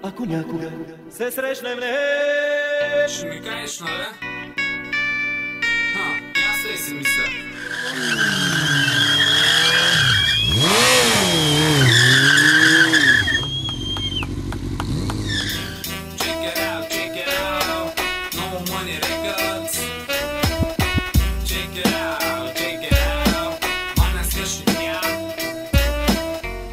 Ако някога се срещнем, не. Ще ми кажеш, нали? И аз ли си мисля? Check it out, No Money Records. Check it out, Мана скъщия.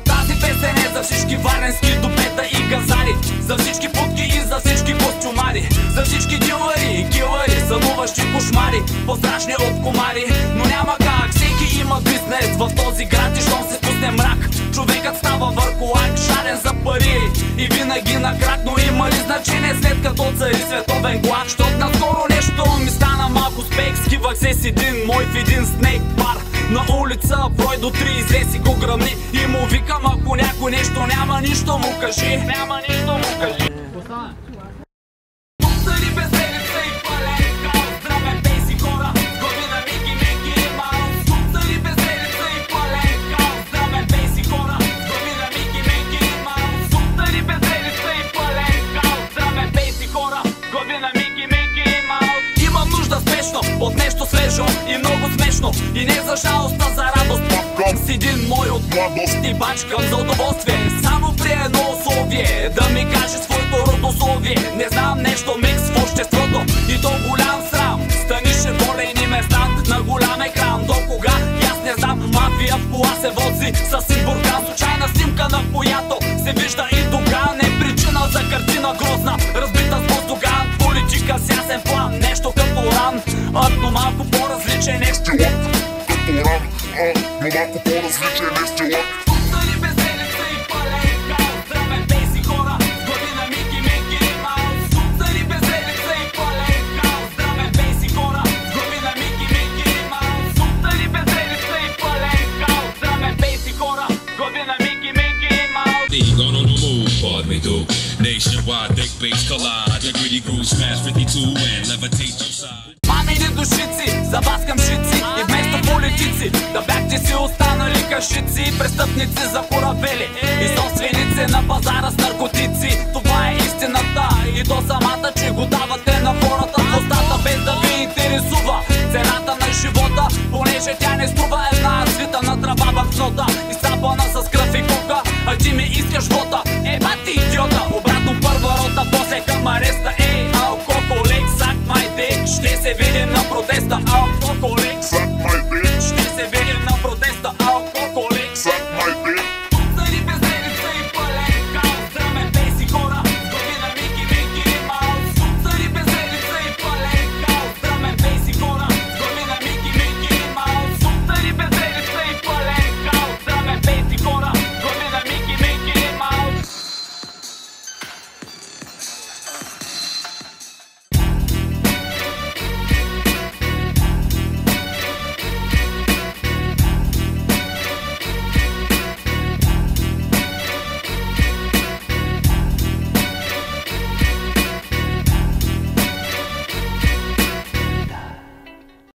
Тази песен е за всички варенски допета и газари, за всички путки и за всички костюмари, за всички дилъри и килъри, сънуващи кошмари, по-страшни от комари. Но няма как, всеки има бизнес в този град и щом се спусне мрак, човекът става върхолак, шарен за пари и винаги на крак. Но има ли значение след като цари световен глад? Щот наскоро нещо ми стана малко спек, скивах се с един мой в един снейк бар на улица, брой до 3, излез и го гръмни и му викам, ако някой нещо няма, нищо му кажи. Няма нищо му кажи. От нещо свежо и много смешно, и не за жалост, а за радост. С един мой от младост и бачкам за удоволствие, само при едно условие, да ми каже своето родословие. Не знам нещо микс в обществото и то голям срам, станише волейни места на голям екран. До кога? Аз не знам, мафия в кола се вози с син буркан, случайна снимка на която се вижда и Доган. Е причина за картина грозна, разбита с Боздоган. Политика с ясен план, нещо като ран, но малко по-различен е стилът. Като ран, но малко по-различен е стилът. Пуснали безделица и паленка, здраве бейси хора, глави на Мики Мики Маус. Пуснали безделица и паленка, здраве бейси хора, глави на Мики Мики Маус. Пуснали безделица и паленка, здраве бейси хора, глави на Мики Мики Маус. Gone on the move, pardon me, dude. Nationwide, thick bass collide. The gritty groove smash 52 and levitate your side. Мамини душици, за вас къмшици и вместо политици да бяхте си останали кашици, престъпници за корабели и собственици на пазара с наркотици. Това е истината и то самата, че го давате на хората в устата, без да ви интересува цената на живота, понеже тя не струва една свита на трава банкнота, изцапана с кръв и кока, а ти ми искаш вота. Бати идиота, обратно първа рота, после към ареста. Алкохолик, сак май дик, ще се видим на